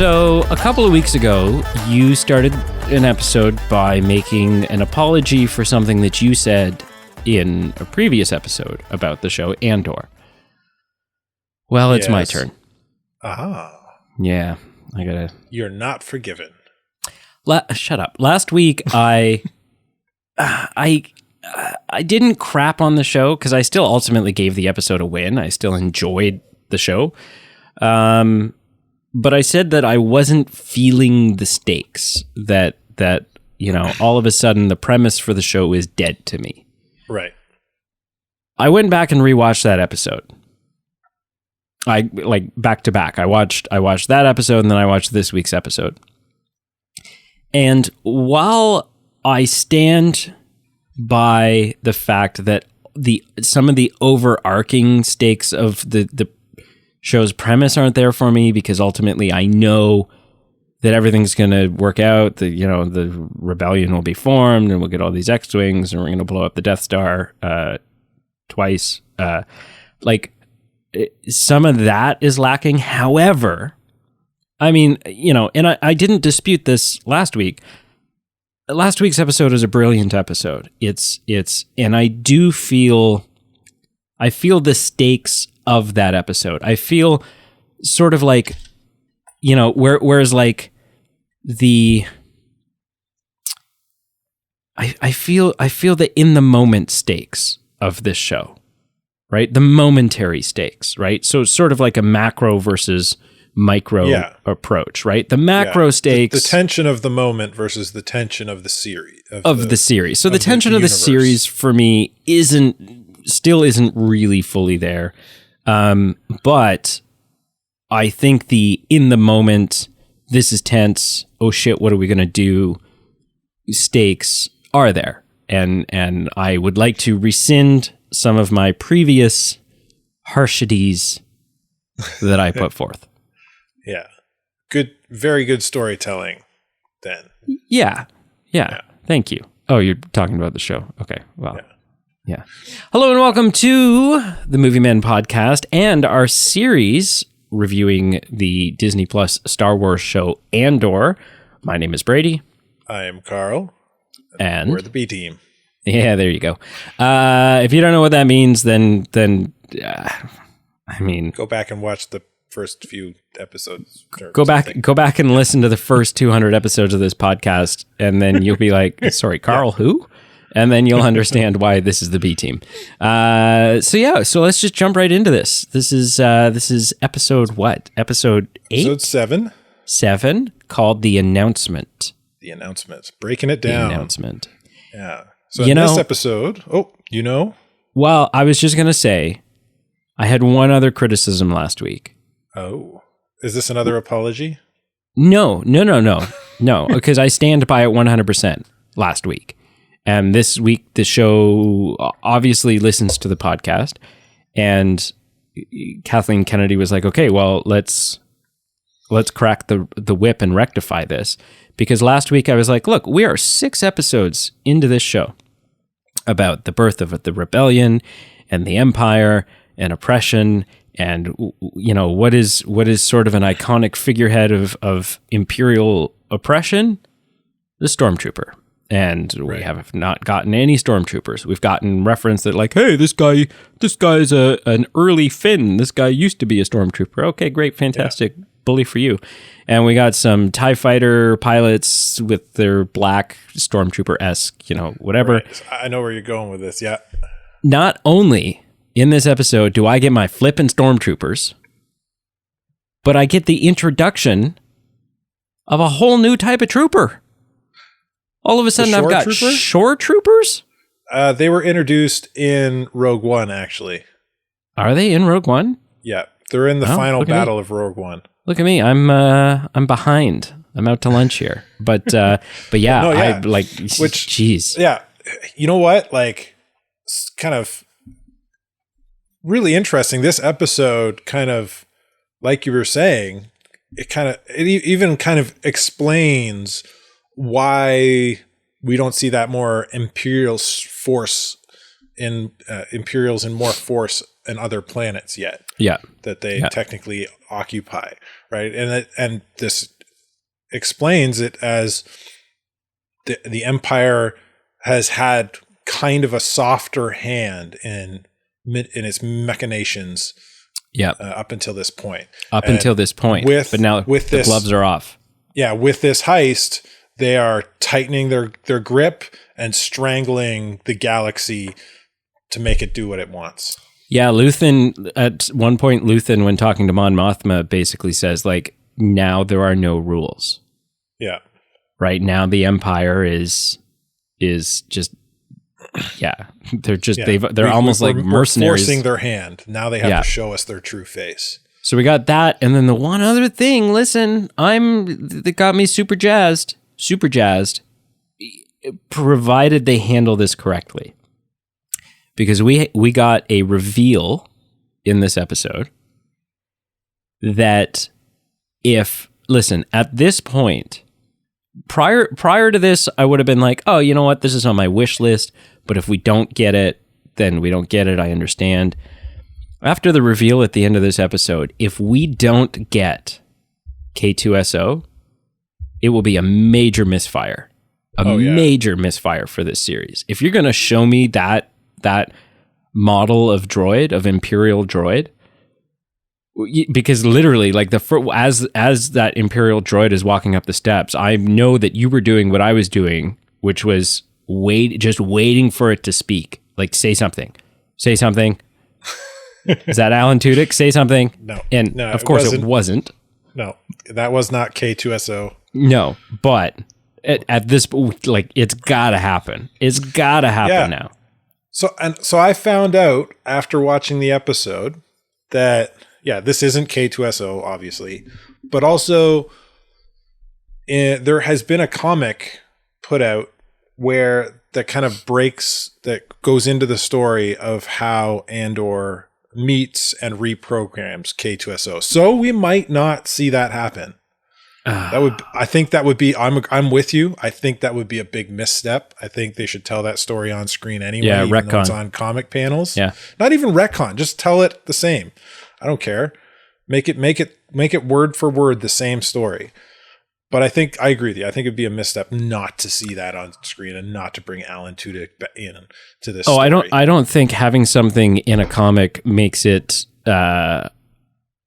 So a couple of weeks ago, you started an episode by making an apology for something that you said in a previous episode about the show Andor. Well, it's my turn. Ah. Yeah, I gotta... You're not forgiven. Shut up. Last week, I didn't crap on the show because I still ultimately gave the episode a win. I still enjoyed the show. But I said that I wasn't feeling the stakes, that all of a sudden the premise for the show is dead to me. Right. I went back and rewatched that episode. Back to back. I watched that episode and then I watched this week's episode. And while I stand by the fact that some of the overarching stakes of the show's premise aren't there for me, because ultimately I know that everything's going to work out, the rebellion will be formed and we'll get all these X-Wings and we're going to blow up the Death Star twice. Some of that is lacking. However, I mean, and I didn't dispute this last week. Last week's episode is a brilliant episode. And I feel the stakes of that episode. I feel sort of like, whereas like I feel the in the moment stakes of this show, right? The momentary stakes, right? So it's sort of like a macro versus micro approach, right? The macro stakes, the tension of the moment versus the tension of the series of the series. So the tension of the series for me still isn't really fully there, but I think the in the moment, this is tense, oh shit, what are we gonna do, stakes are there, and I would like to rescind some of my previous harshities that I put forth. Yeah. Good, very good storytelling then. Yeah. Thank you. Oh, you're talking about the show. Okay. Well, yeah. Hello and welcome to the Movie Men podcast and our series reviewing the Disney Plus Star Wars show Andor. My name is Brady. I am Carl. And we're the B team. Yeah, there you go. If you don't know what that means, then I mean, go back and watch the first few episodes. Go back and listen to the first 200 episodes of this podcast, and then you'll be like, sorry, Carl, who? And then you'll understand why this is the B team. So let's just jump right into this. This is episode what? Episode 8? Episode 7. 7, called The Announcement. The Announcement. Breaking it down. The Announcement. Yeah. So in this episode, well, I was just going to say, I had one other criticism last week. Oh, is this another apology? No, because I stand by it 100% last week. And this week, the show obviously listens to the podcast. And Kathleen Kennedy was like, okay, well, let's crack the whip and rectify this. Because last week I was like, look, we are 6 episodes into this show about the birth of the rebellion and the empire and oppression, and what is sort of an iconic figurehead of imperial oppression? The stormtrooper. And we have not gotten any stormtroopers. We've gotten reference that like, hey, this guy's an early Finn. This guy used to be a stormtrooper. Okay, great, fantastic, bully for you. And we got some TIE fighter pilots with their black stormtrooper-esque, whatever. Right. I know where you're going with this. Yeah. Not only in this episode do I get my flippin' stormtroopers, but I get the introduction of a whole new type of trooper. All of a sudden, I've got shore troopers? They were introduced in Rogue One, actually. Are they in Rogue One? Yeah, they're in the final battle of Rogue One. Look at me, I'm behind. I'm out to lunch here, but yeah, I like. Jeez. Yeah, you know what? Like, it's kind of really interesting. This episode, kind of like you were saying, it even kind of explains why we don't see that more Imperials in more force in other planets yet. Yeah. That they technically occupy, right? And this explains it as the Empire has had kind of a softer hand in its machinations. Yeah. Up until this point. But now the gloves are off. Yeah, with this heist, they are tightening their grip and strangling the galaxy to make it do what it wants. Yeah, Luthen, at one point, when talking to Mon Mothma, basically says, like, now there are no rules. Yeah. Right now the Empire is just, they're almost like mercenaries. We're forcing their hand. Now they have to show us their true face. So we got that. And then the one other thing, listen, that got me super jazzed, provided they handle this correctly. Because we got a reveal in this episode that at this point, prior to this, I would have been like, oh, you know what? This is on my wish list. But if we don't get it, then we don't get it. I understand. After the reveal at the end of this episode, if we don't get K2SO, it will be a major misfire. Major misfire for this series. If you're going to show me that model of Imperial droid, because literally, like as that Imperial droid is walking up the steps, I know that you were doing what I was doing, which was just waiting for it to speak. Like, say something. Is that Alan Tudyk? Say something. No. And of course it wasn't. No, that was not K2SO. No, but at this, like, it's gotta happen. It's gotta happen now. So I found out after watching the episode that, this isn't K2SO, obviously, but also there has been a comic put out where that kind of that goes into the story of how Andor meets and reprograms K2SO. So we might not see that happen. I think that would be, I'm with you. I think that would be a big misstep. I think they should tell that story on screen anyway. Yeah, even though it's retcon. on comic panels. Yeah. Not even retcon. Just tell it the same. I don't care. Make it word for word the same story. But I agree with you. I think it'd be a misstep not to see that on screen and not to bring Alan Tudyk in to this story. I don't think having something in a comic makes it, I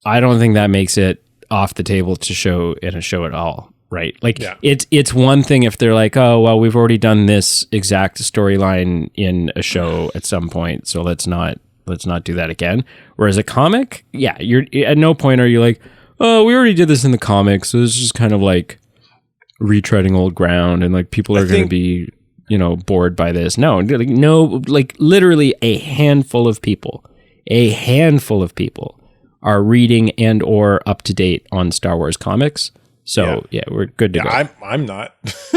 don't think that makes it off the table to show in a show at all, right? Like, it's one thing if they're like, oh, well, we've already done this exact storyline in a show at some point, so let's not do that again. Whereas a comic, you're at no point are you like, oh, we already did this in the comics, so this is kind of like retreading old ground, and like people are going to be, bored by this. No, literally a handful of people are reading and or up to date on Star Wars comics. So we're good to go. I'm not.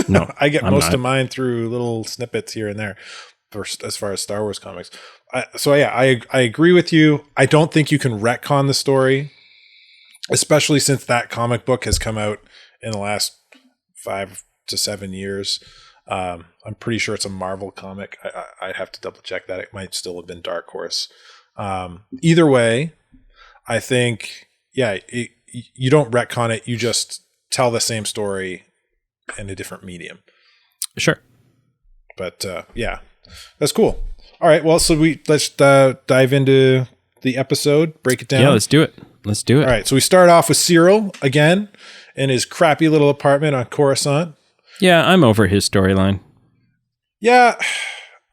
No, I get most of mine through little snippets here and there, as far as Star Wars comics. I agree with you. I don't think you can retcon the story, especially since that comic book has come out in the last 5 to 7 years. I'm pretty sure it's a Marvel comic. I'd have to double check that. It might still have been Dark Horse. Either way, I think, you don't retcon it. You just tell the same story in a different medium. Sure. But that's cool. All right. Well, so let's dive into the episode, break it down. Yeah, let's do it. All right. So we start off with Cyril again in his crappy little apartment on Coruscant. Yeah, I'm over his storyline. Yeah.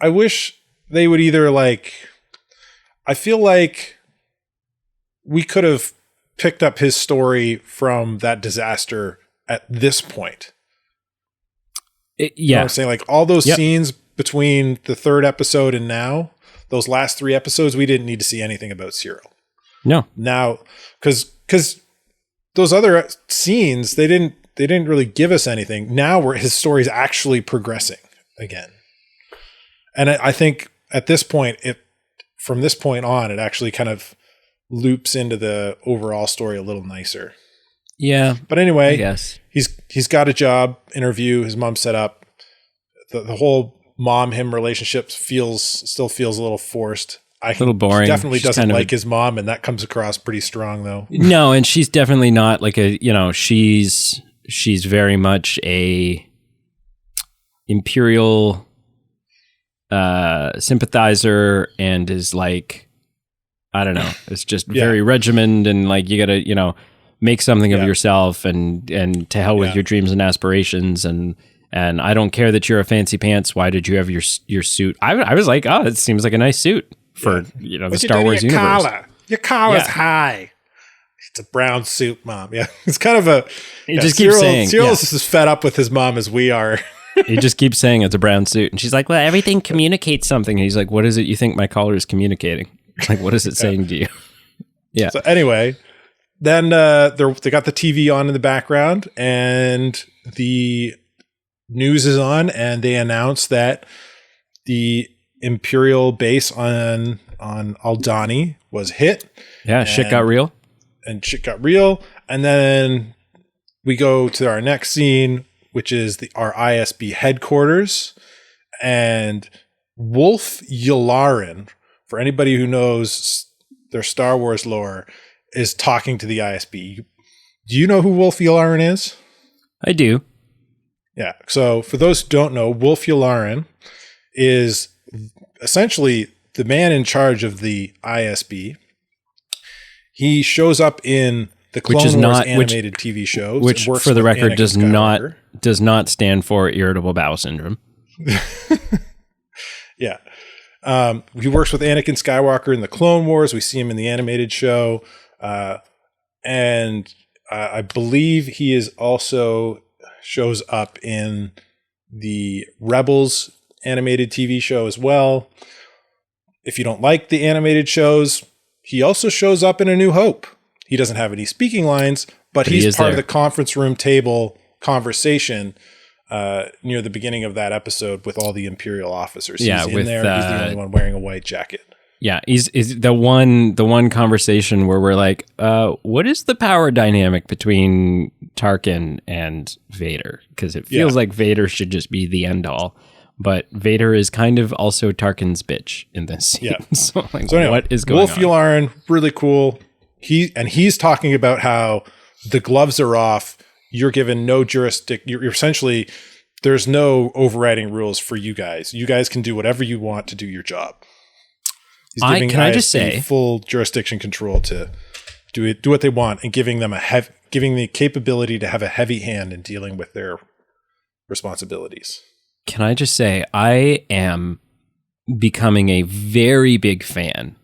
I wish they would either I feel like we could have picked up his story from that disaster at this point. You know what I'm saying? Like all those scenes between the third episode and now, those last 3 episodes, we didn't need to see anything about Cyril. No. Now, because those other scenes, they didn't really give us anything. Now his story is actually progressing again. And I think at this point, from this point on, it actually kind of loops into the overall story a little nicer. Yeah. But anyway, I guess he's got a job interview. His mom set up. The whole mom-him relationship still feels a little forced. little boring. He definitely She's doesn't kind of like his mom, and that comes across pretty strong, though. No, and she's definitely not like she's very much a Imperial sympathizer, and is like, I don't know, it's just very regimented, and like, you gotta, make something of yourself, and to hell with your dreams and aspirations, and I don't care that you're a fancy pants. Why did you have your suit? I was like, oh, it seems like a nice suit for the Star Wars universe. Your collar's high. It's a brown suit, Mom. Yeah, it's kind of a. He just keeps saying, Cyril's as fed up with his mom as we are. He just keeps saying it's a brown suit, and she's like, well, everything communicates something. And he's like, what is it you think my collar is communicating? Like, what is it saying to you? Yeah. So anyway, then they got the TV on in the background, and the news is on, and they announce that the Imperial base on Aldhani was hit. Yeah, shit got real. And shit got real. And then we go to our next scene, which is our ISB headquarters. And Wolf Yularen, for anybody who knows their Star Wars lore, is talking to the ISB. Do you know who Wolf Yularen is? I do. Yeah. So for those who don't know, Wolf Yularen is essentially the man in charge of the ISB. He shows up in the Clone Wars animated TV shows, which for the record does not stand for irritable bowel syndrome. Yeah. He works with Anakin Skywalker in the Clone Wars. We see him in the animated show. And I believe he is also shows up in the Rebels animated TV show as well. If you don't like the animated shows, he also shows up in A New Hope. He doesn't have any speaking lines, but he's part of the conference room table conversation near the beginning of that episode with all the Imperial officers. Yeah, he's in there. He's the only one wearing a white jacket. Yeah, he's the one conversation where we're like, what is the power dynamic between Tarkin and Vader? Because it feels like Vader should just be the end all, but Vader is kind of also Tarkin's bitch in this scene. Yeah. So anyway, what is going on? Wolf Yularen, really cool. He's talking about how the gloves are off. You're given no jurisdiction. You're essentially, there's no overriding rules for you guys. You guys can do whatever you want to do your job. He's giving I just say full jurisdiction control to do what they want, and giving them giving the capability to have a heavy hand in dealing with their responsibilities. Can I just say, I am becoming a very big fan,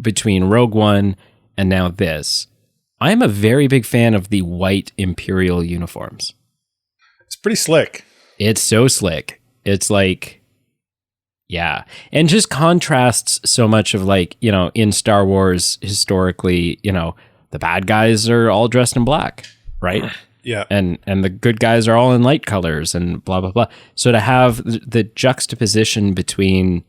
between Rogue One and now this. I am a very big fan of the white Imperial uniforms. It's pretty slick. It's so slick. It's like, yeah. And just contrasts so much of in Star Wars historically, the bad guys are all dressed in black, right? Yeah. And the good guys are all in light colors and blah, blah, blah. So to have the juxtaposition between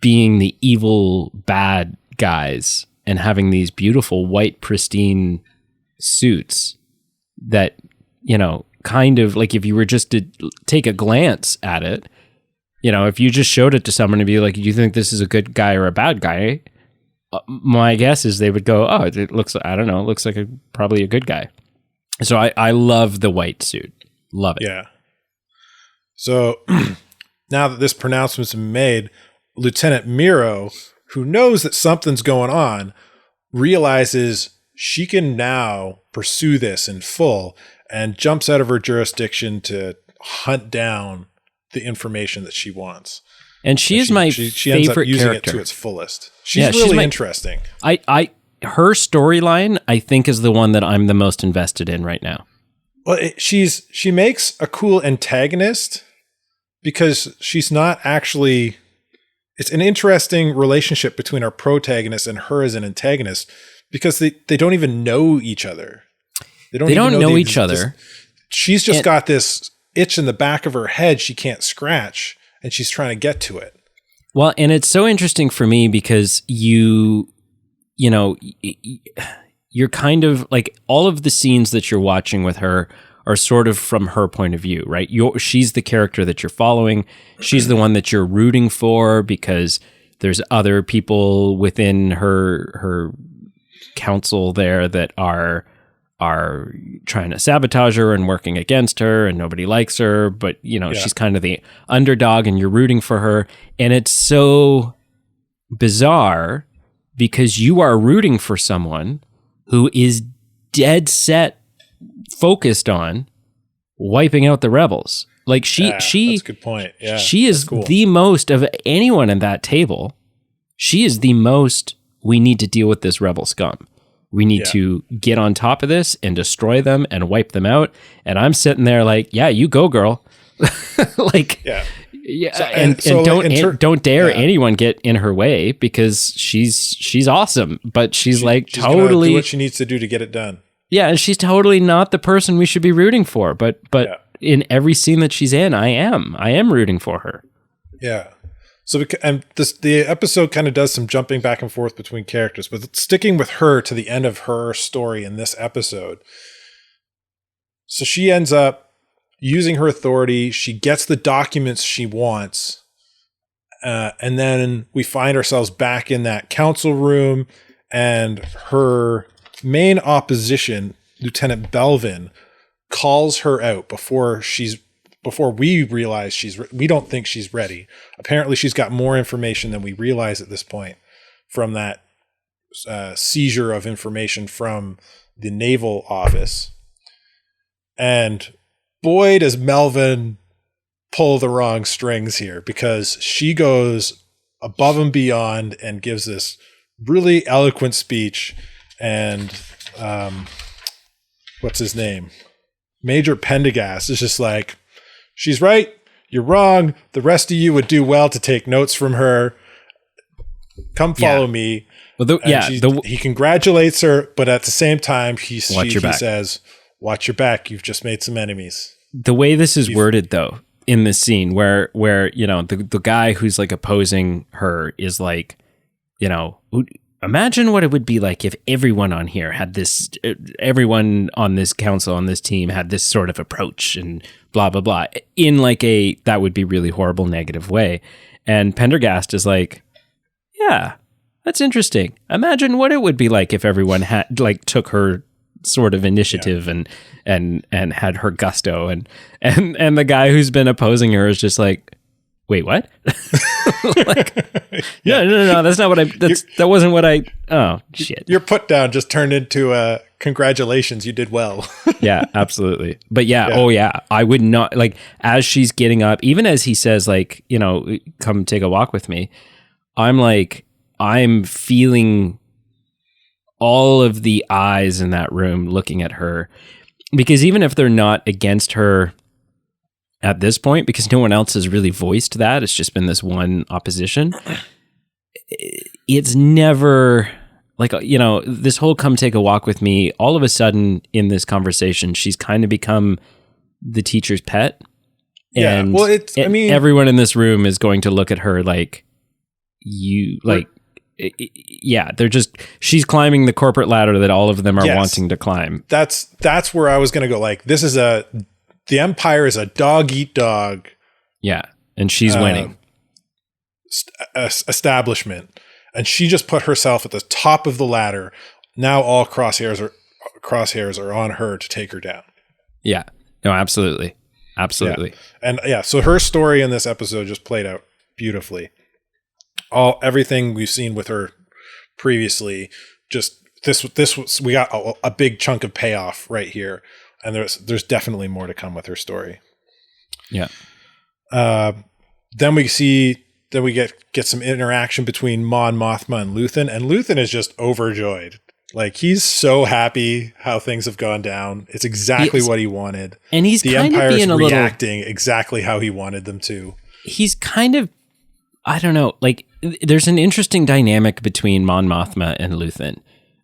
being the evil bad guys and having these beautiful white pristine suits that, kind of like, if you were just to take a glance at it, if you just showed it to someone and be like, do you think this is a good guy or a bad guy? My guess is they would go, oh, it looks, I don't know, it looks like probably a good guy. So I love the white suit. Love it. Yeah. So now that this pronouncement's been made, Lieutenant Miro, who knows that something's going on, realizes she can now pursue this in full and jumps out of her jurisdiction to hunt down the information that she wants. And she ends up using it to its fullest. She's really interesting. Her storyline, I think, is the one that I'm the most invested in right now. Well, she makes a cool antagonist because she's not actually. It's an interesting relationship between our protagonist and her as an antagonist because they don't even know each other. They don't know each other. She's just got this itch in the back of her head she can't scratch, and she's trying to get to it. Well, and it's so interesting for me because you're kind of like all of the scenes that you're watching with her are sort of from her point of view, right? She's the character that you're following. She's the one that you're rooting for because there's other people within her council there that are trying to sabotage her and working against her, and nobody likes her, but she's kind of the underdog and you're rooting for her. And it's so bizarre because you are rooting for someone who is dead set focused on wiping out the rebels. Like that's a good point. Yeah, she is the most of anyone in that table. She is the most, we need to deal with this rebel scum. We need to get on top of this and destroy them and wipe them out. And I'm sitting there like, yeah, you go, girl. Like, don't dare anyone get in her way because she's awesome, but she's totally do what she needs to do to get it done. Yeah, and she's totally not the person we should be rooting for. But in every scene that she's in, I am rooting for her. Yeah. So, the episode kind of does some jumping back and forth between characters, but sticking with her to the end of her story in this episode. So she ends up using her authority. She gets the documents she wants. And then we find ourselves back in that council room, and her main opposition, Lieutenant Belvin, calls her out before we realize we don't think she's ready. Apparently she's got more information than we realize at this point from that seizure of information from the naval office. And boy, does Melvin pull the wrong strings here, because she goes above and beyond and gives this really eloquent speech. And what's his name? Major Pendergast is just like, she's right, you're wrong. The rest of you would do well to take notes from her. Come follow me. Well, he congratulates her, but at the same time, he says, watch your back. You've just made some enemies. The way this is worded, though, in this scene where the guy who's like opposing her is like, imagine what it would be like if everyone on here had this, everyone on this council, on this team had this sort of approach and blah, blah, blah, in like that would be really horrible, negative way. And Pendergast is like, yeah, that's interesting. Imagine what it would be like if everyone had took her sort of initiative and had her gusto. And the guy who's been opposing her is just like, wait, what? No, that's not what that wasn't what oh, shit. Your put down just turned into congratulations, you did well. Yeah, absolutely. But I would not, as she's getting up, even as he says, come take a walk with me, I'm feeling all of the eyes in that room looking at her, because even if they're not against her at this point, because no one else has really voiced that, it's just been this one opposition. It's never this whole come take a walk with me. All of a sudden in this conversation, she's kind of become the teacher's pet. Yeah. And well, everyone in this room is going to look at her she's climbing the corporate ladder that all of them are wanting to climb. That's where I was going to go. This is the Empire is a dog eat dog. Yeah. And she's winning. Establishment. And she just put herself at the top of the ladder. Now all crosshairs are on her to take her down. Yeah. No, absolutely. Absolutely. Yeah. And so her story in this episode just played out beautifully. Everything we've seen with her previously, just we got a big chunk of payoff right here. And there's definitely more to come with her story. Yeah. Then we get some interaction between Mon Mothma and Luthen is just overjoyed. He's so happy how things have gone down. It's exactly what he wanted. And he's the kind Empire's of being reacting exactly how he wanted them to. He's kind of, I don't know, there's an interesting dynamic between Mon Mothma and Luthen.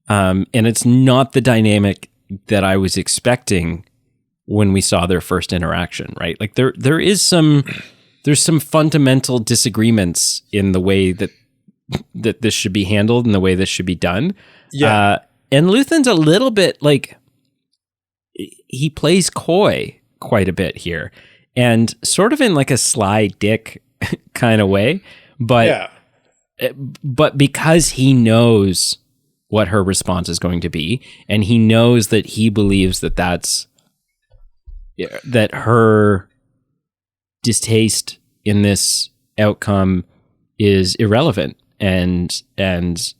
And it's not the dynamic that I was expecting when we saw their first interaction, right? There's some fundamental disagreements in the way that this should be handled and the way this should be done. Yeah. And Luthen's a little bit he plays coy quite a bit here, and sort of in a sly dick kind of way. But but because he knows what her response is going to be, and he knows that he believes that her distaste in this outcome is irrelevant and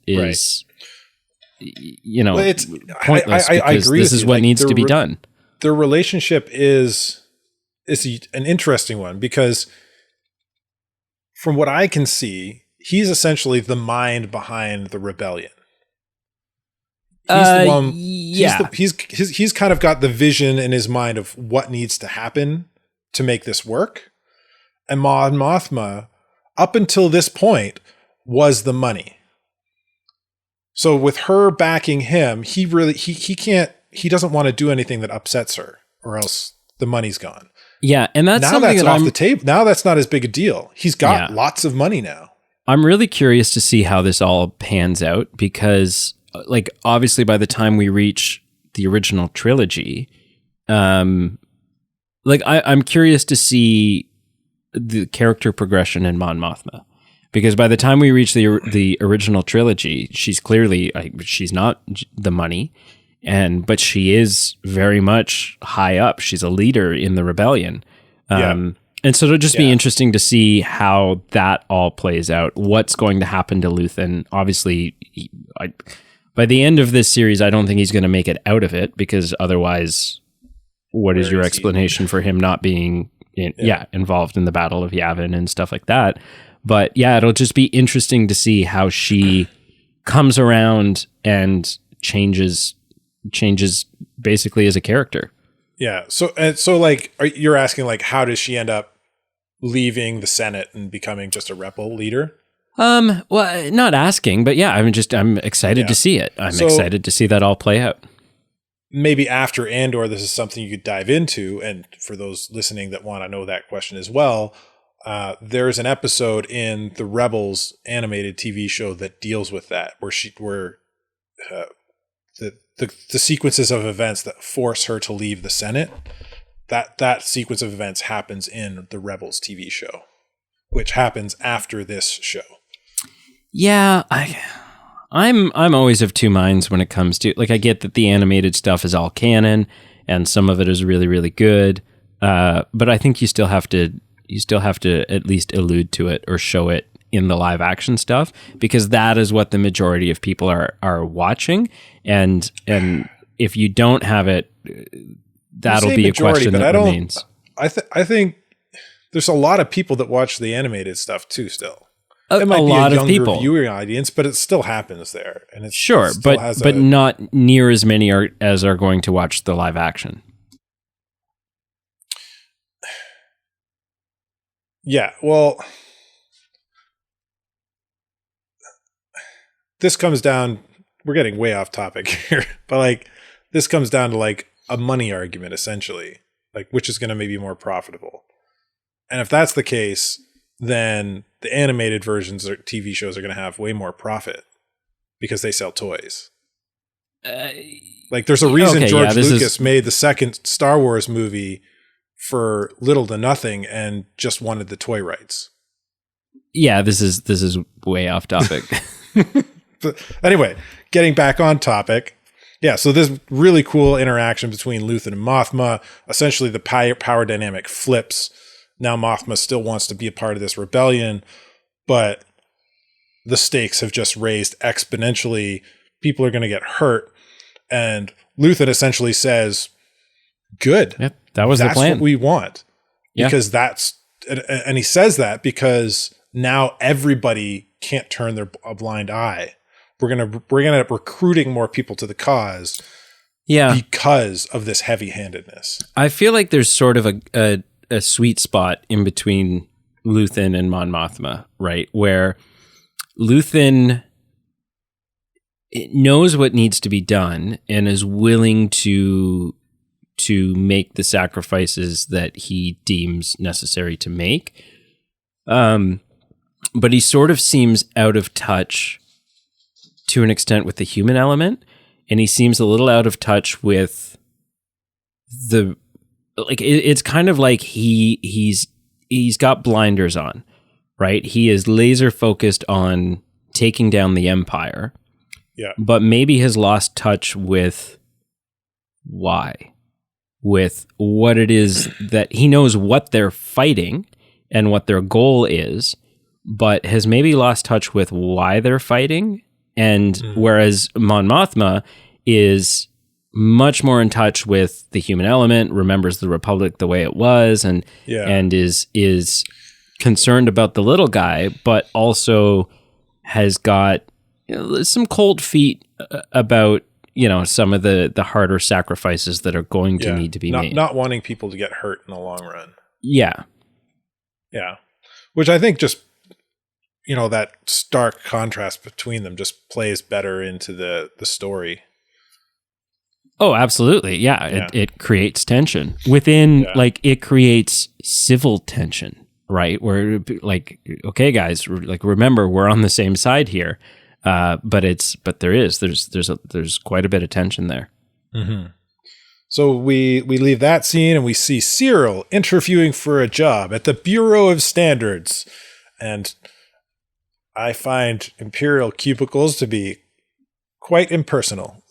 is it's pointless. I agree. This is what needs to be done. Their relationship is an interesting one because from what I can see, he's essentially the mind behind the rebellion. He's the one. Yeah. He's kind of got the vision in his mind of what needs to happen to make this work. And Mon Mothma, up until this point, was the money. So with her backing him, he doesn't want to do anything that upsets her, or else the money's gone. Yeah, and that's now something that's that off the table. Now that's not as big a deal. He's got lots of money now. I'm really curious to see how this all pans out because, like, obviously by the time we reach the original trilogy, I'm curious to see the character progression in Mon Mothma. Because by the time we reach the original trilogy, she's clearly she's not the money, but she is very much high up. She's a leader in the rebellion, and so it'll just be interesting to see how that all plays out. What's going to happen to Luthen? Obviously, by the end of this series, I don't think he's going to make it out of it because otherwise, what is your explanation for him not being involved in the Battle of Yavin and stuff like that? But yeah, it'll just be interesting to see how she comes around and changes basically as a character. Yeah. So like, you're asking like, how does she end up leaving the Senate and becoming just a rebel leader? Well, not asking, but yeah, I'm excited to see it. I'm excited to see that all play out. Maybe after Andor, this is something you could dive into. And for those listening that want to know that question as well, there's an episode in the Rebels animated TV show that deals with that, where the sequences of events that force her to leave the Senate, that sequence of events happens in the Rebels TV show, which happens after this show. Yeah, I'm always of two minds when it comes to, like, I get that the animated stuff is all canon and some of it is really, really good, but I think you still have to at least allude to it or show it in the live action stuff because that is what the majority of people are watching, and if you don't have it, that'll be a question that remains. I think there's a lot of people that watch the animated stuff too. Still, it might be a younger viewing audience, but it still happens there, and it's but not near as many as are going to watch the live action. Yeah, well, this comes down, we're getting way off topic here, but like this comes down to like a money argument essentially, like which is going to maybe be more profitable. And if that's the case, then the animated versions or TV shows are going to have way more profit because they sell toys. Like there's a reason George Lucas made the second Star Wars movie for little to nothing and just wanted the toy rights. Yeah, this is way off topic. But anyway, getting back on topic. Yeah, so this really cool interaction between Luthen and Mothma. Essentially the power dynamic flips. Now Mothma still wants to be a part of this rebellion, but the stakes have just raised exponentially. People are going to get hurt. And Luthen essentially says, good. Yep. That was the plan. That's what we want. Because and he says that because now everybody can't turn a blind eye. We're gonna end up recruiting more people to the cause. Yeah. Because of this heavy-handedness. I feel like there's sort of a sweet spot in between Luthen and Mon Mothma, right? Where Luthen knows what needs to be done and is willing to make the sacrifices that he deems necessary to make. But he sort of seems out of touch to an extent with the human element, and he seems a little out of touch with it's kind of like he's got blinders on, right? He is laser focused on taking down the Empire. Yeah. But maybe has lost touch with why, with what it is that he knows what they're fighting and what their goal is, but has maybe lost touch with why they're fighting. And whereas Mon Mothma is much more in touch with the human element, remembers the Republic the way it was, and is concerned about the little guy, but also has got some cold feet about some of the harder sacrifices that are going to need to be made. Not wanting people to get hurt in the long run. Yeah. Yeah. Which I think just that stark contrast between them just plays better into the story. Oh, absolutely. Yeah. It creates tension within, it creates civil tension, right? Where okay, guys, remember, we're on the same side here. But there's quite a bit of tension there. Mm-hmm. So we leave that scene and we see Cyril interviewing for a job at the Bureau of Standards. And I find Imperial cubicles to be quite impersonal.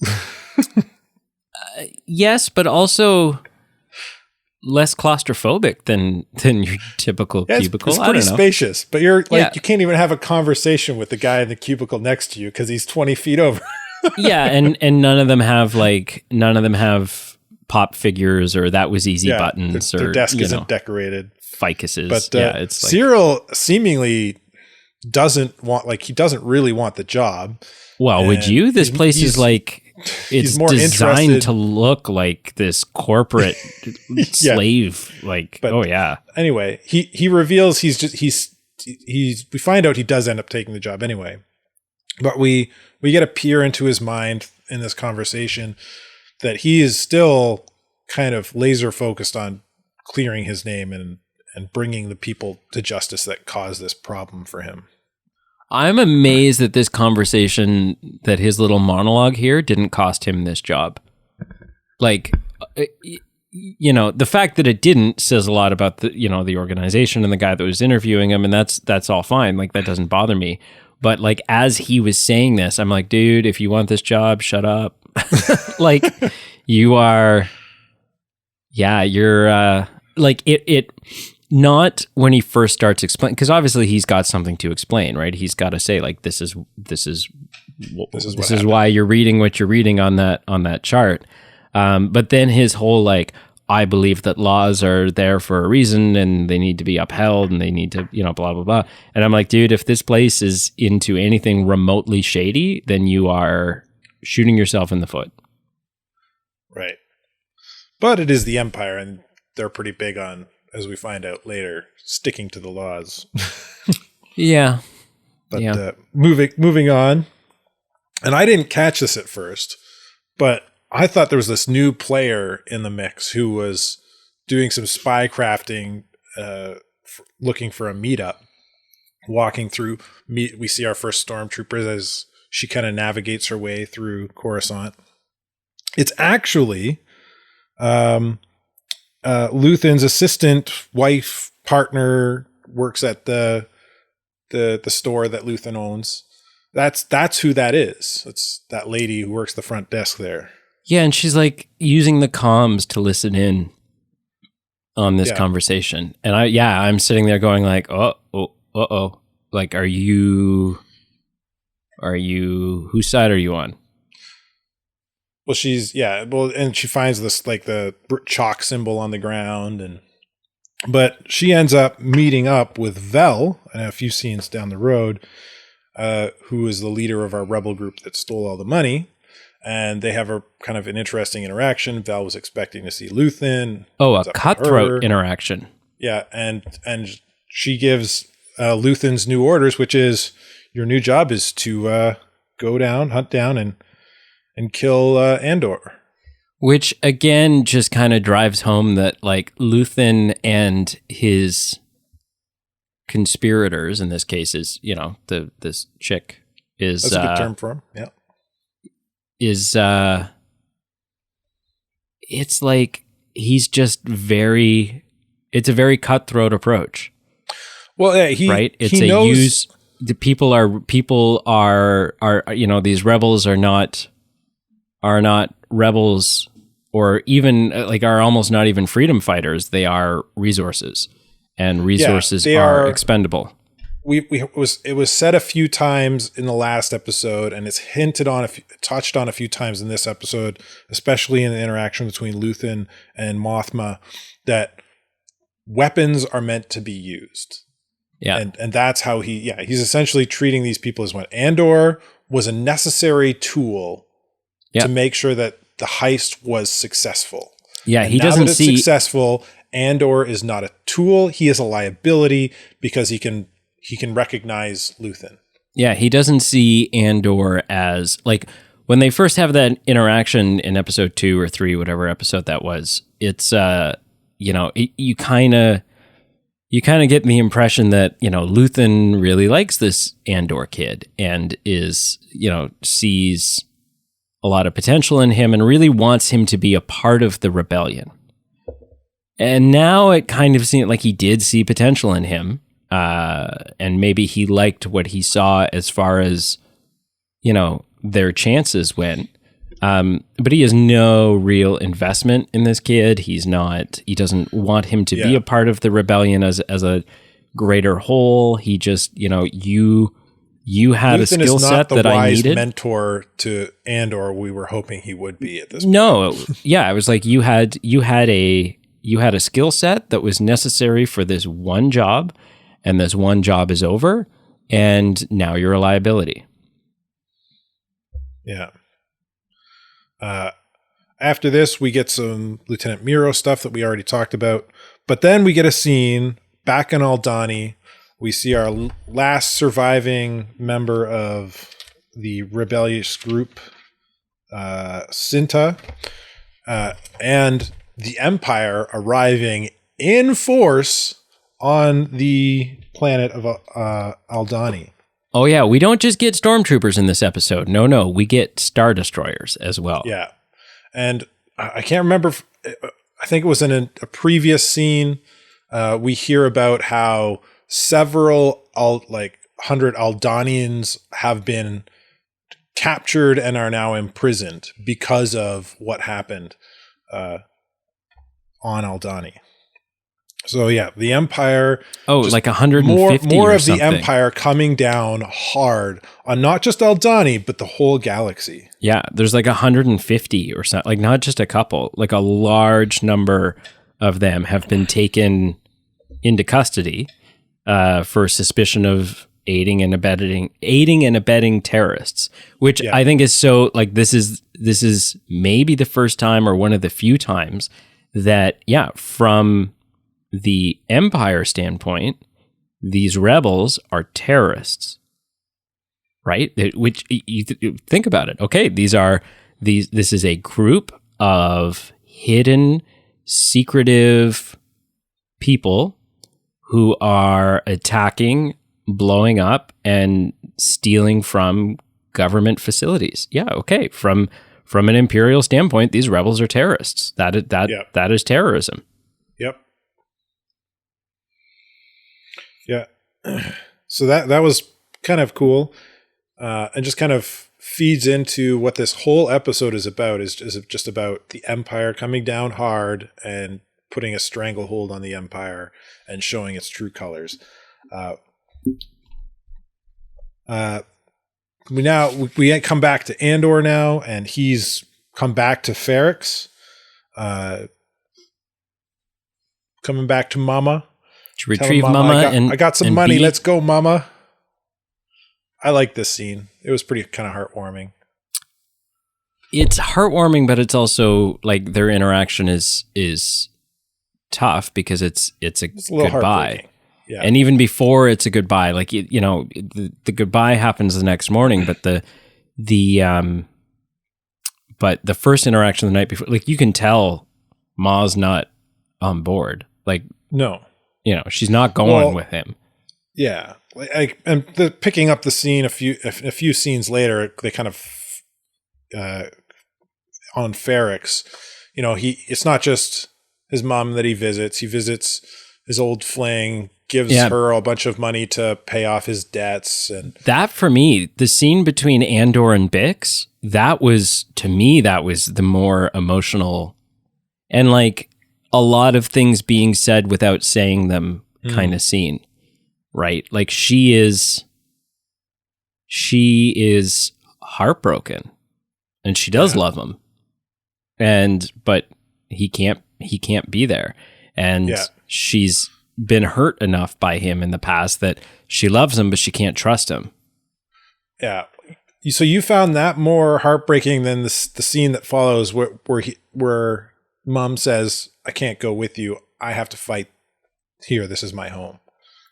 Yes, but also less claustrophobic than your typical cubicle. It's pretty spacious, but you can't even have a conversation with the guy in the cubicle next to you because he's 20 feet over. Yeah, and none of them have pop figures or that was easy buttons, their or desk isn't decorated. Ficuses. But it's Cyril seemingly doesn't really want the job. Well, would you? This place is it's more designed to look like this corporate slave. Anyway, he reveals we find out he does end up taking the job anyway. But we get a peer into his mind in this conversation that he is still kind of laser focused on clearing his name and bringing the people to justice that caused this problem for him. I'm amazed that this conversation, that his little monologue here didn't cost him this job. The fact that it didn't says a lot about the organization and the guy that was interviewing him, and that's all fine. That doesn't bother me. But as he was saying this, I'm like, dude, if you want this job, shut up. You are, you're not when he first starts explaining, because obviously he's got something to explain, right? He's got to say this is why you're reading what you're reading on that chart. But then his whole I believe that laws are there for a reason and they need to be upheld and they need to blah blah blah. And I'm like, dude, if this place is into anything remotely shady, then you are shooting yourself in the foot. Right. But it is the Empire, and they're pretty big on, as we find out later, sticking to the laws. Yeah. But moving on, and I didn't catch this at first, but I thought there was this new player in the mix who was doing some spy crafting, looking for a meetup, walking through. We see our first stormtrooper as she kind of navigates her way through Coruscant. It's actually Luthen's assistant, wife, partner, works at the store that Luthen owns. That's who that is. It's that lady who works the front desk there. Yeah, and she's using the comms to listen in on this conversation. And I'm sitting there going uh-oh. Are you whose side are you on? Well, and she finds this the chalk symbol on the ground, but she ends up meeting up with Vel, and a few scenes down the road, who is the leader of our rebel group that stole all the money, and they have a kind of an interesting interaction. Vel was expecting to see Luthen. Oh, a cutthroat interaction. Yeah, and she gives Luthen's new orders, which is your new job is to hunt down and kill Andor. Which again just kind of drives home that Luthen and his conspirators, in this case is, this chick is... That's a good term for him, yeah. Is, it's he's just it's a very cutthroat approach. Well, yeah, right? It's he knows, the people are these rebels are not rebels, or even like are almost not even freedom fighters. They are resources, and resources are expendable. It was said a few times in the last episode, and it's hinted on, touched on a few times in this episode, especially in the interaction between Luthen and Mothma, that weapons are meant to be used. Yeah. And that's how he's essentially treating these people as one. Andor was a necessary tool to make sure that the heist was successful. Yeah, and he doesn't see successful. Andor is not a tool. He is a liability because he can recognize Luthen. Yeah, he doesn't see Andor as, like, when they first have that interaction in episode 2 or 3, whatever episode that was, it's you kind of get the impression that, Luthen really likes this Andor kid and is, sees a lot of potential in him and really wants him to be a part of the rebellion. And now it kind of seemed like he did see potential in him. And maybe he liked what he saw as far as, their chances went. But he has no real investment in this kid. He doesn't want him to be a part of the rebellion as a greater whole. He just, you had Luthen a skill set that I needed. Wise mentor to Andor we were hoping he would be at this point. No, it was like you had a skill set that was necessary for this one job, and this one job is over, and now you're a liability. Yeah. After this, we get some Lieutenant Miro stuff that we already talked about, but then we get a scene back in Aldhani. We see our last surviving member of the rebellious group, Cinta, and the Empire arriving in force on the planet of Aldhani. Oh yeah, we don't just get stormtroopers in this episode. No, we get Star Destroyers as well. Yeah, and I can't remember. I think it was in a previous scene. We hear about how several 100 Aldhanians have been captured and are now imprisoned because of what happened on Aldhani. So yeah, the Empire. Oh, like 150 more or of something. The Empire coming down hard on not just Aldhani but the whole galaxy. Yeah, there's like 150 or something. Like not just a couple. Like a large number of them have been taken into custody for suspicion of aiding and abetting terrorists. Which I think is so, like, this is maybe the first time or one of the few times that from the Empire standpoint, these rebels are terrorists, right? Which you think about it. Okay, this is a group of hidden, secretive people who are attacking, blowing up, and stealing from government facilities. Yeah, okay. From an imperial standpoint, these rebels are terrorists. That is terrorism. Yep. Yeah. So that was kind of cool, and just kind of feeds into what this whole episode is about. Is just about the Empire coming down hard and putting a stranglehold on the Empire and showing its true colors. We come back to Andor now, and he's come back to Ferrix, coming back to Mama. To retrieve Mama, I got some money. Let's go, Mama. I like this scene. It was pretty kind of heartwarming. It's heartwarming, but it's also like their interaction is tough because it's a goodbye. Yeah. And even before it's a goodbye, like the goodbye happens the next morning, but the first interaction the night before, like you can tell Ma's not on board. Like no. She's not going with him. Yeah, picking up the scene a few scenes later, they kind of on Ferrix. It's not just his mom that he visits. He visits his old fling gives her a bunch of money to pay off his debts. And that, for me, the scene between Andor and Bix, that was the more emotional, and like a lot of things being said without saying them kind of scene, right? Like she is heartbroken, and she does love him, but he can't be there, and she's been hurt enough by him in the past that she loves him, but she can't trust him. Yeah. So you found that more heartbreaking than the scene that follows, where Mom says, "I can't go with you. I have to fight here. This is my home."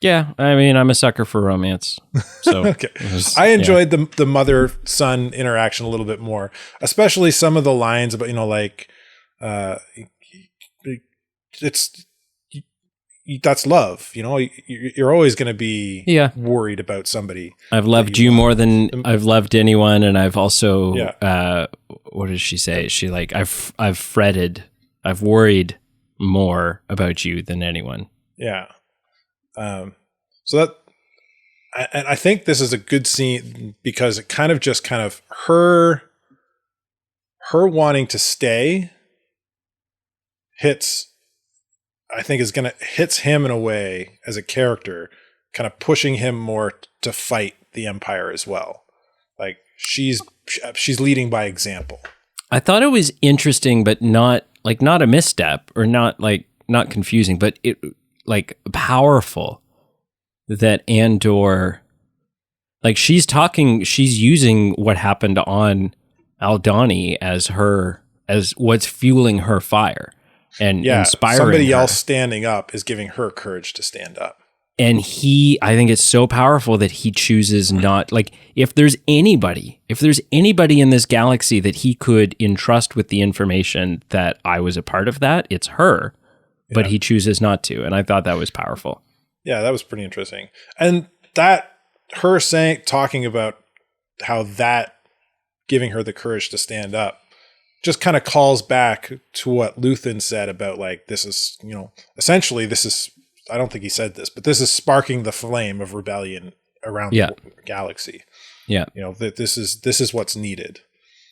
Yeah, I mean, I'm a sucker for romance. So okay. I enjoyed the mother-son interaction a little bit more, especially some of the lines about, that's love. You're always going to be worried about somebody. I've loved you more than I've loved anyone, and I've also what does she say? She like I've fretted, I've worried more about you than anyone. Yeah. So I think this is a good scene because it kind of her wanting to stay hits him in a way as a character, kind of pushing him more to fight the Empire as well. Like she's leading by example. I thought it was interesting, but not a misstep, or not confusing, but it like powerful that Andor, like she's using what happened on Aldhani as what's fueling her fire and inspiring somebody her. Else standing up is giving her courage to stand up. And I think it's so powerful that he chooses not, like, if there's anybody in this galaxy that he could entrust with the information that I was a part of that, it's her, but he chooses not to. And I thought that was powerful. Yeah, that was pretty interesting. And that her talking about how that giving her the courage to stand up just kind of calls back to what Luthen said about, like, this is, essentially this is, I don't think he said this, but this is sparking the flame of rebellion around the galaxy. Yeah. That this is what's needed.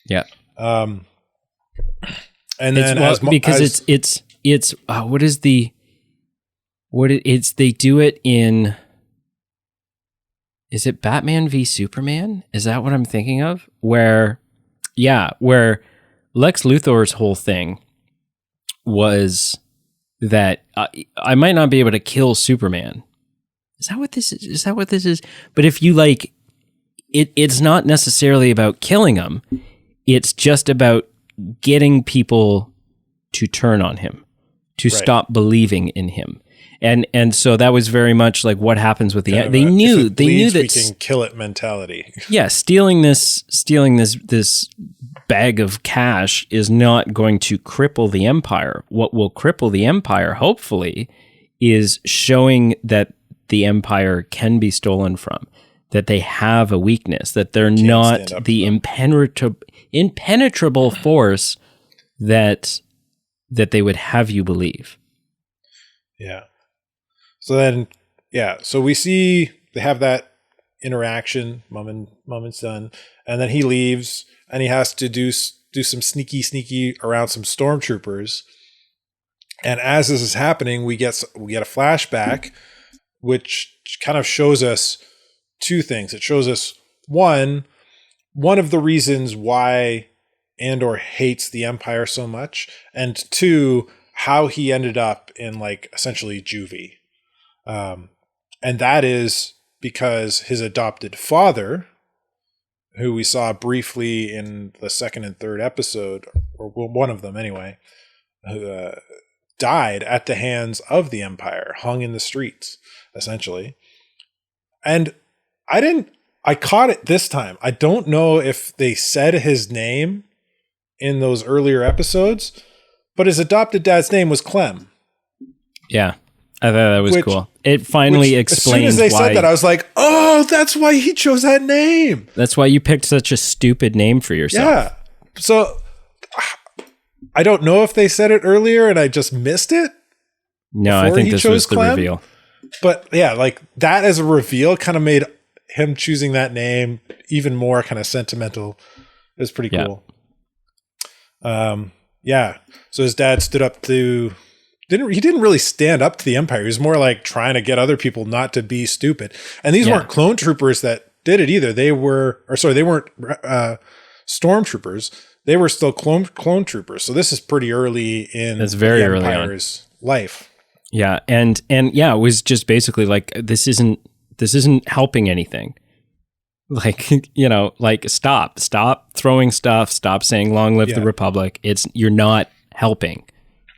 Yeah. And then they do it in, is it Batman v Superman? Is that what I'm thinking of? Where Lex Luthor's whole thing was that I might not be able to kill Superman. Is that what this is? But if you like, it's not necessarily about killing him. It's just about getting people to turn on him, to stop believing in him. And so that was very much like what happens with they knew that we can kill it mentality. Yeah, stealing this bag of cash is not going to cripple the Empire. What will cripple the Empire, hopefully, is showing that the Empire can be stolen from, that they have a weakness, that they're not the impenetrable force that they would have you believe. Yeah. So then, so we see they have that interaction, mom and son, and then he leaves and he has to do some sneaky around some stormtroopers. And as this is happening, we get a flashback, which kind of shows us two things. It shows us one of the reasons why Andor hates the Empire so much, and two, how he ended up in, like, essentially juvie. And that is because his adopted father, who we saw briefly in the second and third episode, or one of them anyway, died at the hands of the Empire, hung in the streets, essentially. And I caught it this time. I don't know if they said his name in those earlier episodes, but his adopted dad's name was Clem. Yeah. I thought that was cool. It finally explains why. As soon as they said that, I was like, oh, that's why he chose that name. That's why you picked such a stupid name for yourself. Yeah. So I don't know if they said it earlier and I just missed it. No, I think this was the reveal. But yeah, like that as a reveal kind of made him choosing that name even more kind of sentimental. It was pretty cool. Yeah. So his dad stood up to he didn't really stand up to the Empire. He was more like trying to get other people not to be stupid. And these weren't clone troopers that did it either. They weren't stormtroopers. They were still clone troopers. So this is pretty early in the Empire's life. Yeah, and yeah, it was just basically like this isn't helping anything. Like, you know, like stop throwing stuff, stop saying long live the Republic. You're not helping.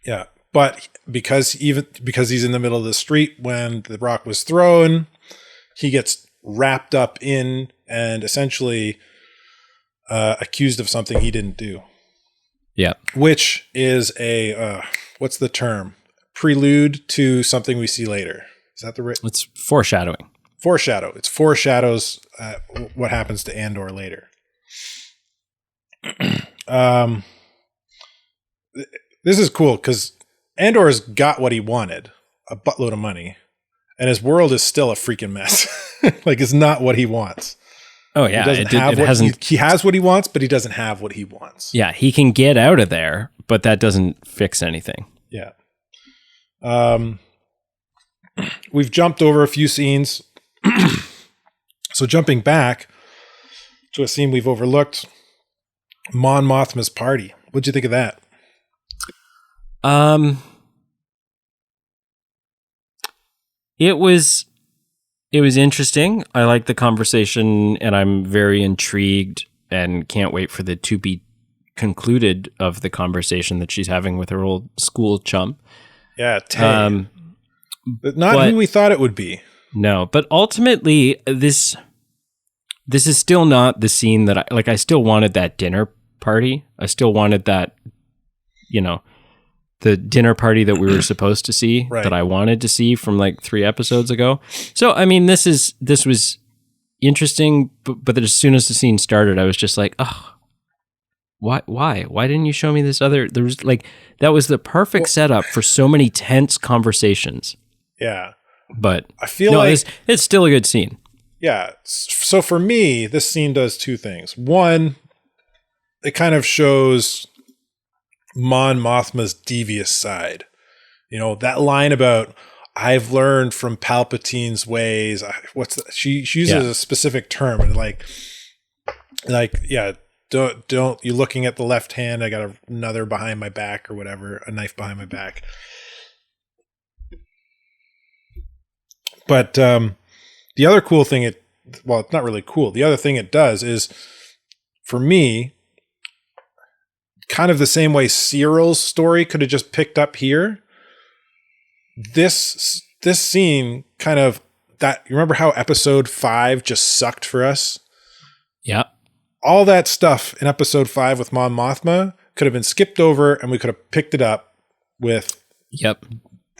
Yeah. But because he's in the middle of the street when the rock was thrown, he gets wrapped up in and essentially accused of something he didn't do. Yeah. Which is a what's the term? Prelude to something we see later. Is that the right? It's foreshadowing. It foreshadows what happens to Andor later. This is cool because Andor's got what he wanted, a buttload of money, and his world is still a freaking mess. Like it's not what he wants. Oh yeah, he has what he wants, but he doesn't have what he wants. Yeah, he can get out of there, but that doesn't fix anything. Yeah. We've jumped over a few scenes. So jumping back to a scene we've overlooked, Mon Mothma's party. What'd you think of that? It was interesting. I liked the conversation, and I'm very intrigued and can't wait for the to be concluded of the conversation that she's having with her old school chum. Yeah, Tay. But who we thought it would be. No, but ultimately, this is still not the scene that I still wanted that dinner party. I still wanted that, you know, the dinner party that we were supposed to see, that I wanted to see from like 3 episodes ago. So, I mean, this was interesting, but as soon as the scene started, I was just like, oh, why didn't you show me this other? There was like, that was the perfect setup for so many tense conversations. Yeah. But I feel like it's still a good scene. Yeah. So for me, this scene does 2 things. One, it kind of shows Mon Mothma's devious side. You know, that line about I've learned from Palpatine's ways. She uses a specific term and like yeah, don't you looking at the left hand, I got another behind my back or whatever, a knife behind my back. But the other cool thing it's not really cool. The other thing it does is, for me, kind of the same way Cyril's story could have just picked up here. This scene kind of that. You remember how episode 5 just sucked for us? Yeah. All that stuff in episode 5 with Mon Mothma could have been skipped over, and we could have picked it up with. Yep.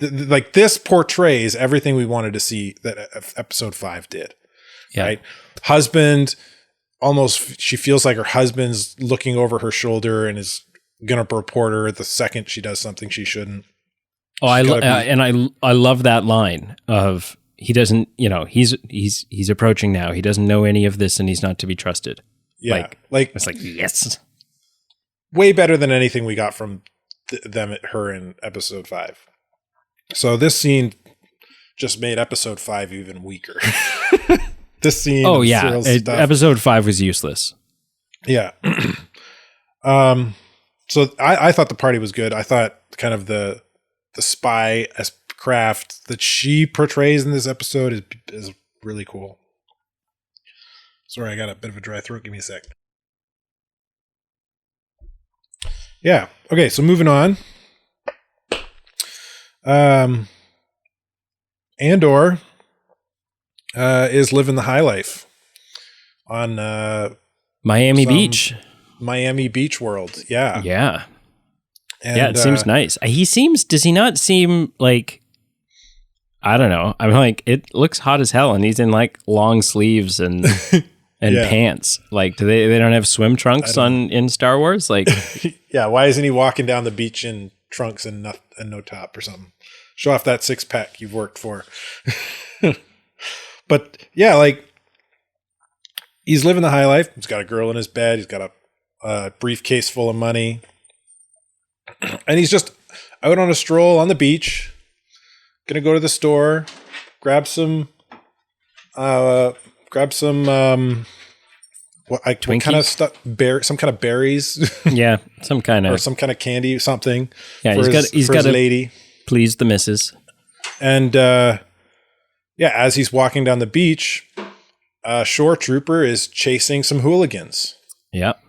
Like this portrays everything we wanted to see that episode 5 did. Yeah. Right. Husband, almost, she feels like her husband's looking over her shoulder and is going to report her the second she does something she shouldn't. Oh, I love that line of he doesn't, you know, he's approaching now. He doesn't know any of this and he's not to be trusted. Yeah. Like it's like, yes. Way better than anything we got from her in episode 5. So this scene just made episode 5 even weaker. This scene. Oh yeah, episode 5 was useless. Yeah. So I thought the party was good. I thought kind of the spy craft that she portrays in this episode is really cool. Sorry, I got a bit of a dry throat. Give me a sec. Yeah. Okay. So moving on. Andor is living the high life on Miami Beach world. Yeah. Yeah. And, yeah, it seems nice. Does he not seem like, I don't know. I'm like, it looks hot as hell and he's in like long sleeves and pants. Like, they don't have swim trunks in Star Wars? Like, yeah. Why isn't he walking down the beach in trunks and no top or something? Show off that six pack you've worked for. But yeah, like he's living the high life. He's got a girl in his bed. He's got a briefcase full of money. And he's just out on a stroll on the beach. Gonna go to the store, grab some what kind of stuff? Some kind of berries. Yeah, some kind of or some kind of candy, something. Yeah, he's got a lady. Please the missus. And as he's walking down the beach, a shore trooper is chasing some hooligans. Yep.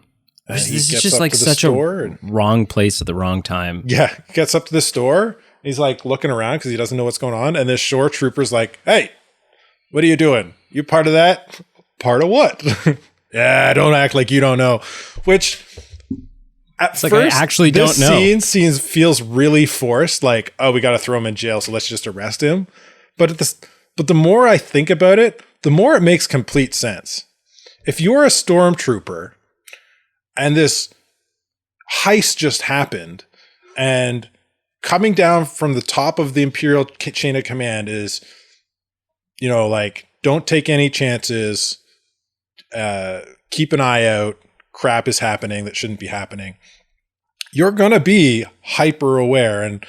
This is just like such a wrong place at the wrong time. Yeah, gets up to the store. He's like looking around because he doesn't know what's going on. And this shore trooper's like, "Hey, what are you doing? You part of that? Part of what?" Yeah, don't act like you don't know. Which at first, I actually don't know. This scene feels really forced. Like, oh, we got to throw him in jail, so let's just arrest him. But the more I think about it, the more it makes complete sense. If you're a stormtrooper and this heist just happened, and coming down from the top of the Imperial chain of command is, like, don't take any chances. Keep an eye out. Crap is happening that shouldn't be happening. You're gonna be hyper aware and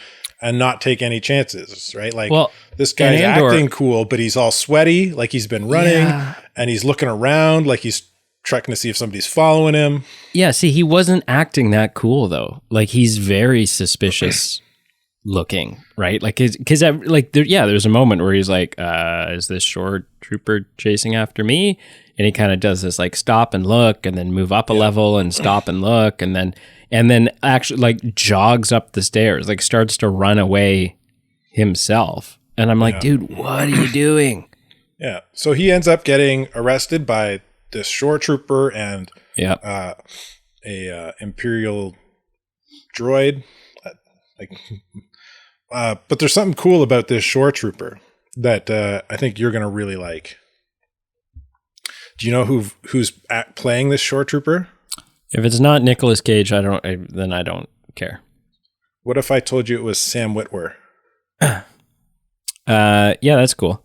not take any chances, right? Like, this guy's acting cool, but he's all sweaty, like he's been running, and he's looking around like he's checking to see if somebody's following him. Yeah, see, he wasn't acting that cool though. Like, he's very suspicious looking, right? Like, because there's a moment where he's like, "Is this shore trooper chasing after me?" And he kind of does this like stop and look, and then move up a level and stop and look, and then actually like jogs up the stairs, like starts to run away himself. And I'm like, dude, what are you doing? Yeah. So he ends up getting arrested by this shore trooper and a Imperial droid. But there's something cool about this shore trooper that I think you're going to really like. Do you know who's playing this shore trooper? If it's not Nicolas Cage, then I don't care. What if I told you it was Sam Witwer? Yeah, that's cool.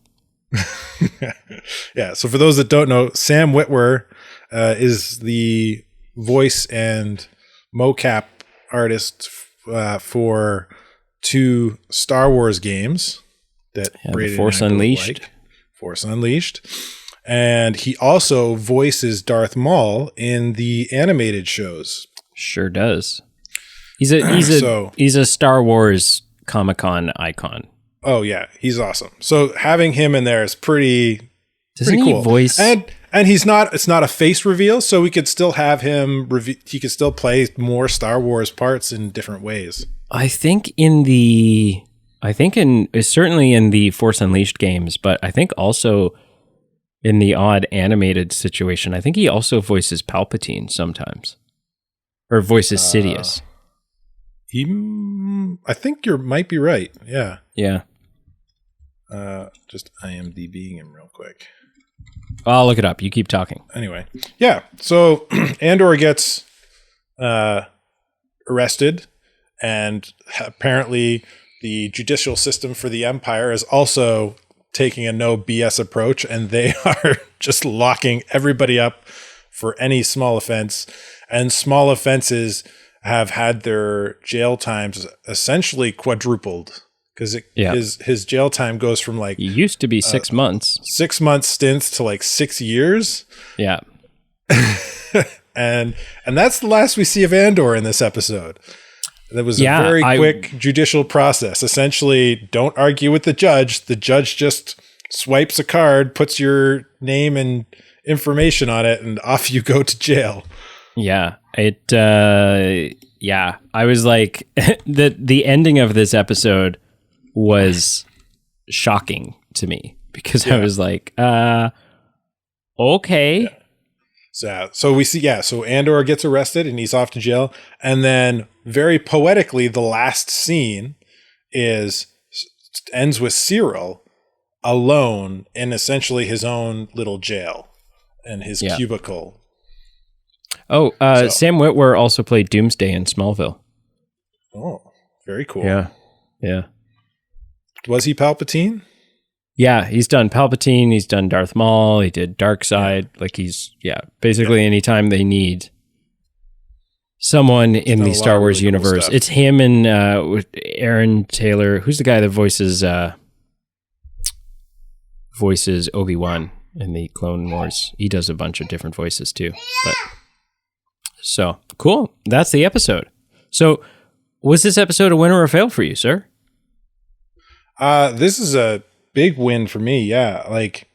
Yeah. So for those that don't know, Sam Witwer is the voice and mocap artist for 2 Star Wars games that The Force Unleashed. Force Unleashed. And he also voices Darth Maul in the animated shows. Sure does. He's a Star Wars Comic-Con icon. Oh yeah, he's awesome. So having him in there is pretty Doesn't cool. He voice? And it's not a face reveal, so we could still have him. He could still play more Star Wars parts in different ways. I think certainly in the Force Unleashed games, but I think also in the odd animated situation, I think he also voices Palpatine sometimes, or voices Sidious. I think you might be right. Yeah. Yeah. Just IMDbing him real quick. I'll look it up. You keep talking. Anyway. Yeah. So Andor gets arrested, and apparently the judicial system for the Empire is also taking a no BS approach, and they are just locking everybody up for any small offense. And small offenses have had their jail times essentially quadrupled, because his jail time goes from like, it used to be 6 months, 6 month stints to like 6 years. Yeah. and that's the last we see of Andor in this episode. That was a very quick judicial process. Essentially, don't argue with the judge. The judge just swipes a card, puts your name and information on it, and off you go to jail. Yeah. I was like, the ending of this episode was shocking to me, because I was like, okay. Yeah. So we see, so Andor gets arrested and he's off to jail. And then very poetically, the last scene ends with Cyril alone in essentially his own little jail and his cubicle. Oh, Sam Witwer also played Doomsday in Smallville. Oh, very cool. Yeah. Yeah. Was he Palpatine? Yeah, he's done Palpatine, he's done Darth Maul, he did Darkseid. Like basically anytime they need someone in the Star Wars really universe. Cool, it's him and with Aaron Taylor. Who's the guy that voices Obi-Wan in the Clone Wars? He does a bunch of different voices too. But so cool. That's the episode. So was this episode a win or a fail for you, sir? This is a big win for me. Yeah. Like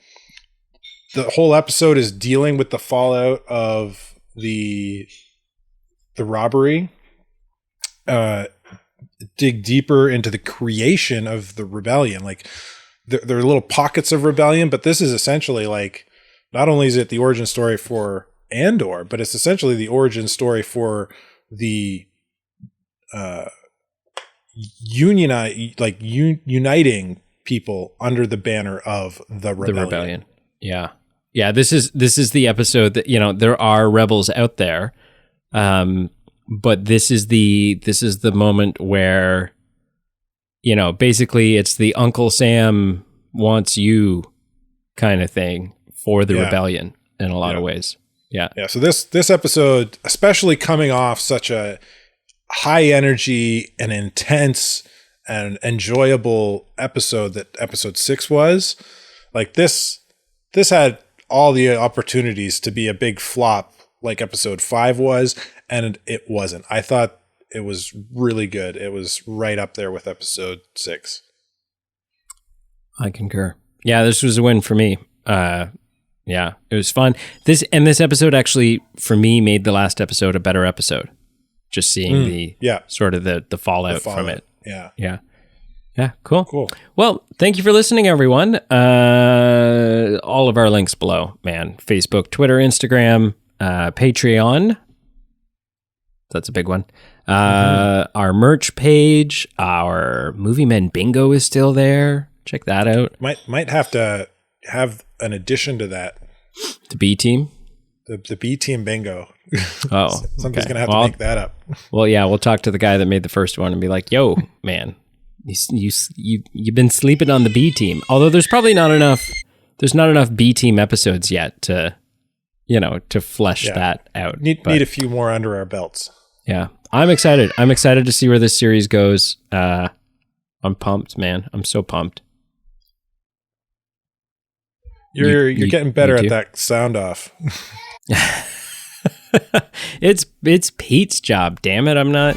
the whole episode is dealing with the fallout of the robbery, dig deeper into the creation of the rebellion. Like there are little pockets of rebellion, but this is essentially like, not only is it the origin story for Andor, but it's essentially the origin story for the uniting people under the banner of the rebellion. Yeah. This is the episode that, there are rebels out there. But this is the moment where, basically it's the Uncle Sam wants you kind of thing for the rebellion in a lot of ways. Yeah. Yeah. So this episode, especially coming off such a high energy and intense and enjoyable episode that episode 6 was, like this had all the opportunities to be a big flop like episode 5 was, and it wasn't. I thought it was really good. It was right up there with episode 6. I concur. Yeah, this was a win for me. Yeah, it was fun. This episode actually, for me, made the last episode a better episode. Just seeing the sort of the fallout from it. Yeah. Cool. Well, thank you for listening, everyone. All of our links below, man. Facebook, Twitter, Instagram, Patreon. That's a big one. Our merch page, our Movie Men Bingo is still there. Check that out. Might have to have an addition to that. The B team? The B team bingo. Oh. Somebody's going to have to make that up. Well, yeah, we'll talk to the guy that made the first one and be like, yo, man, you've been sleeping on the B team. Although there's not enough B team episodes yet to flesh that out. Need a few more under our belts. Yeah. I'm excited. I'm excited to see where this series goes. I'm pumped, man. I'm so pumped. You're getting better at that sound off. It's Pete's job, damn it. I'm not